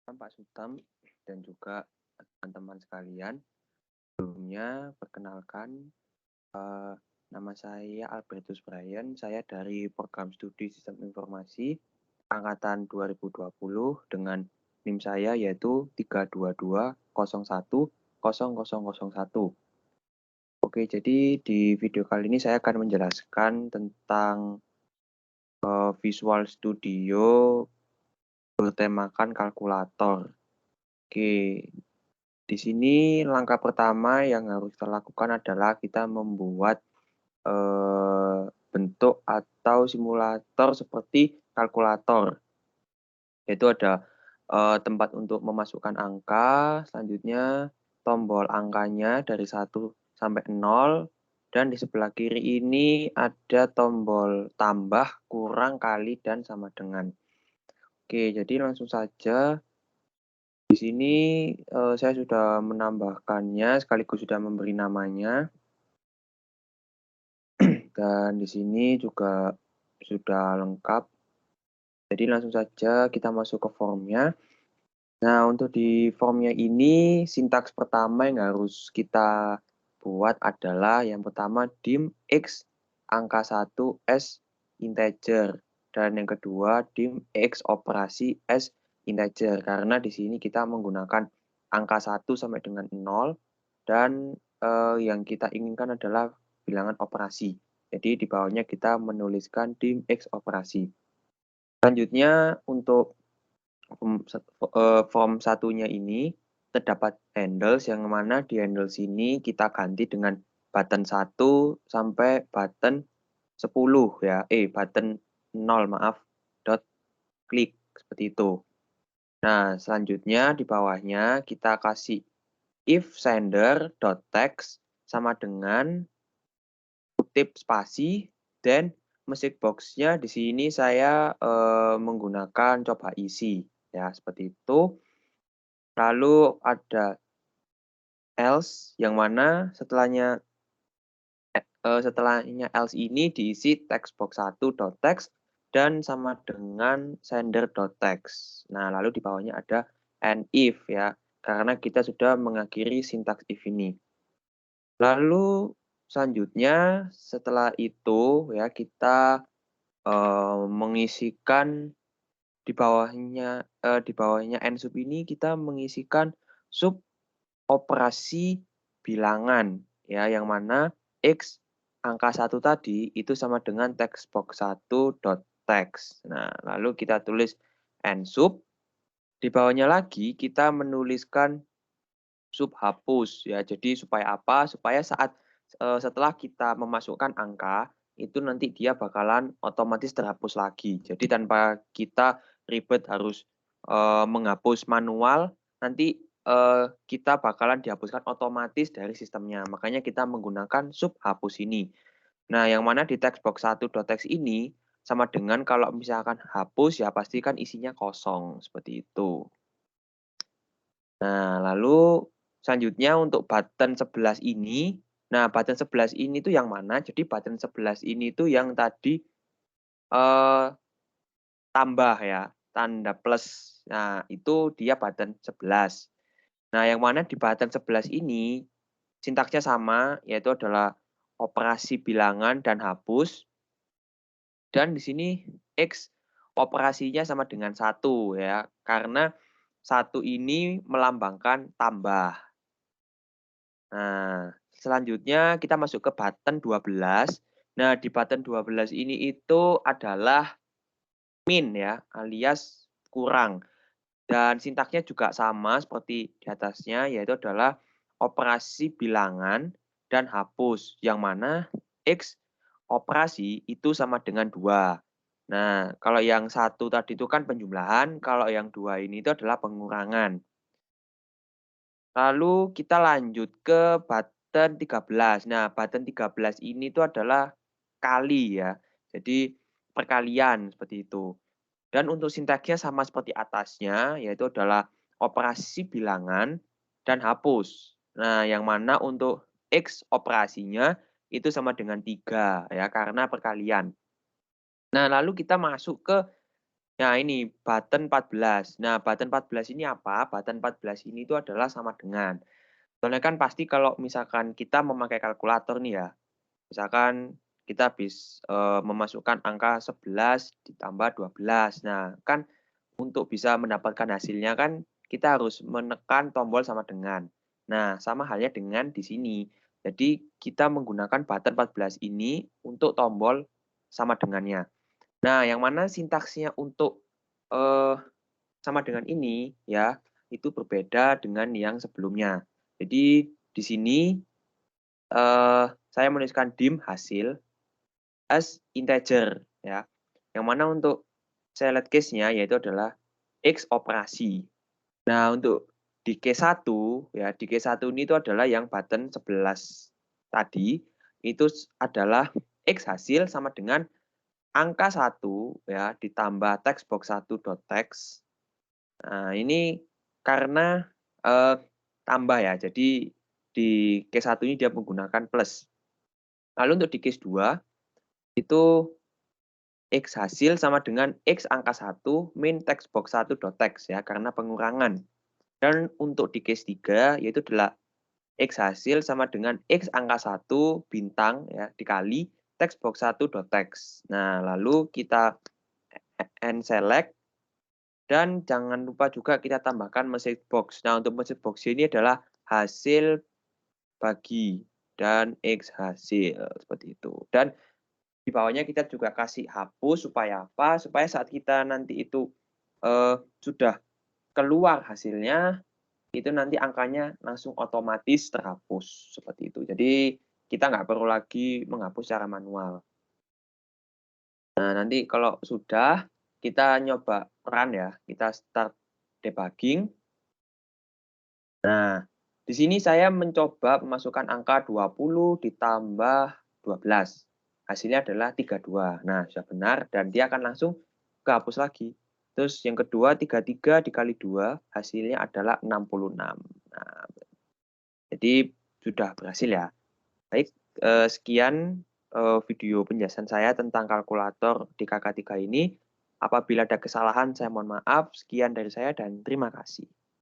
Pak Sutam dan juga teman-teman sekalian. Sebelumnya perkenalkan, nama saya Albertus Brian, saya dari Program Studi Sistem Informasi angkatan 2020 dengan NIM saya yaitu 322010001. Oke, jadi di video kali ini saya akan menjelaskan tentang Visual Studio bertemakan kalkulator. Oke, di sini langkah pertama yang harus kita lakukan adalah kita membuat bentuk atau simulator seperti kalkulator. Yaitu ada tempat untuk memasukkan angka, selanjutnya tombol angkanya dari 1 sampai 0, dan di sebelah kiri ini ada tombol tambah, kurang, kali, dan sama dengan. Oke, jadi langsung saja. Di sini saya sudah menambahkannya sekaligus sudah memberi namanya. Dan di sini juga sudah lengkap. Jadi langsung saja kita masuk ke formnya. Nah, untuk di formnya ini sintaks pertama yang harus kita buat adalah yang pertama dim x angka 1 s integer, dan yang kedua dim x operasi s integer, karena di sini kita menggunakan angka 1 sampai dengan 0 dan yang kita inginkan adalah bilangan operasi. Jadi di bawahnya kita menuliskan dim x operasi. Selanjutnya untuk form satunya ini terdapat handles yang mana di handles ini kita ganti dengan button 1 sampai button 10 ya. Button 0 maaf, dot klik seperti itu. Nah, selanjutnya di bawahnya kita kasih if sender dot text sama dengan kutip spasi, dan music box-nya di sini saya menggunakan coba isi ya, seperti itu. Lalu ada else yang mana setelahnya else ini diisi text box 1.text dan sama dengan sender.text. Nah, lalu di bawahnya ada and if ya, karena kita sudah mengakhiri sintaks if ini. Lalu selanjutnya setelah itu ya kita mengisikan di bawahnya end sub ini kita mengisikan sub operasi bilangan ya, yang mana x angka 1 tadi itu sama dengan text box 1.text. Nah, lalu kita tulis end sub. Di bawahnya lagi kita menuliskan sub hapus ya. Jadi supaya apa? Supaya saat setelah kita memasukkan angka itu nanti dia bakalan otomatis terhapus lagi. Jadi tanpa kita ribet harus menghapus manual, nanti kita bakalan dihapuskan otomatis dari sistemnya. Makanya kita menggunakan sub hapus ini. Nah, yang mana di text box 1.text ini sama dengan kalau misalkan hapus ya pastikan isinya kosong seperti itu. Nah, lalu selanjutnya untuk button 11 ini, nah button 11 ini tuh yang mana? Jadi button 11 ini tuh yang tadi tambah ya, tanda plus. Nah, itu dia button 11. Nah, yang mana di button 11 ini sintaksnya sama, yaitu adalah operasi bilangan dan hapus. Dan di sini X operasinya sama dengan 1 ya, karena 1 ini melambangkan tambah. Nah, selanjutnya kita masuk ke button 12. Nah, di button 12 ini itu adalah min ya, alias kurang. Dan sintaksnya juga sama seperti di atasnya, yaitu adalah operasi bilangan dan hapus, yang mana X operasi itu sama dengan 2. Nah, kalau yang 1 tadi itu kan penjumlahan, kalau yang 2 ini itu adalah pengurangan. Lalu kita lanjut ke button 13. Nah, button 13 ini itu adalah kali ya. Jadi perkalian seperti itu. Dan untuk sintaksnya sama seperti atasnya, yaitu adalah operasi bilangan dan hapus. Nah, yang mana untuk X operasinya itu sama dengan 3 ya, karena perkalian. Nah, lalu kita masuk ke Nah, ini button 14. Nah, button 14 ini apa? Button 14 ini itu adalah sama dengan. Soalnya kan pasti kalau misalkan kita memakai kalkulator nih ya, misalkan kita memasukkan angka 11 ditambah 12. Nah, kan untuk bisa mendapatkan hasilnya kan kita harus menekan tombol sama dengan. Nah, sama halnya dengan di sini. Jadi kita menggunakan button 14 ini untuk tombol sama dengannya. Nah, yang mana sintaksnya untuk, eee, sama dengan ini ya, itu berbeda dengan yang sebelumnya. Jadi di sini, saya menuliskan dim hasil as integer ya, yang mana untuk select case-nya yaitu adalah X operasi. Nah, untuk di case 1 ya, di case 1 ini itu adalah yang button 11 tadi, itu adalah X hasil sama dengan angka 1 ya, ditambah text box 1.text. Nah, ini karena, eee, tambah ya, jadi di case 1 ini dia menggunakan plus. Lalu untuk di case 2 itu X hasil sama dengan X angka 1 min text box 1.text ya, karena pengurangan. Dan untuk di case 3 yaitu adalah X hasil sama dengan X angka 1 bintang ya, dikali text box 1.text. Nah, lalu kita end select dan jangan lupa juga kita tambahkan message box. Nah, untuk message box ini adalah hasil bagi dan X hasil, seperti itu. Dan di bawahnya kita juga kasih hapus supaya apa? Supaya saat kita nanti itu, sudah keluar hasilnya, itu nanti angkanya langsung otomatis terhapus, seperti itu. Jadi kita nggak perlu lagi menghapus secara manual. Nah, nanti kalau sudah, kita nyoba run ya, kita start debugging. Nah, di sini saya mencoba memasukkan angka 20 ditambah 12. Hasilnya adalah 32. Nah, sudah benar dan dia akan langsung kehapus lagi. Terus yang kedua 33 dikali 2 hasilnya adalah 66. Nah, jadi sudah berhasil ya. Baik, sekian, video penjelasan saya tentang kalkulator di KK3 ini. Apabila ada kesalahan saya mohon maaf. Sekian dari saya dan terima kasih.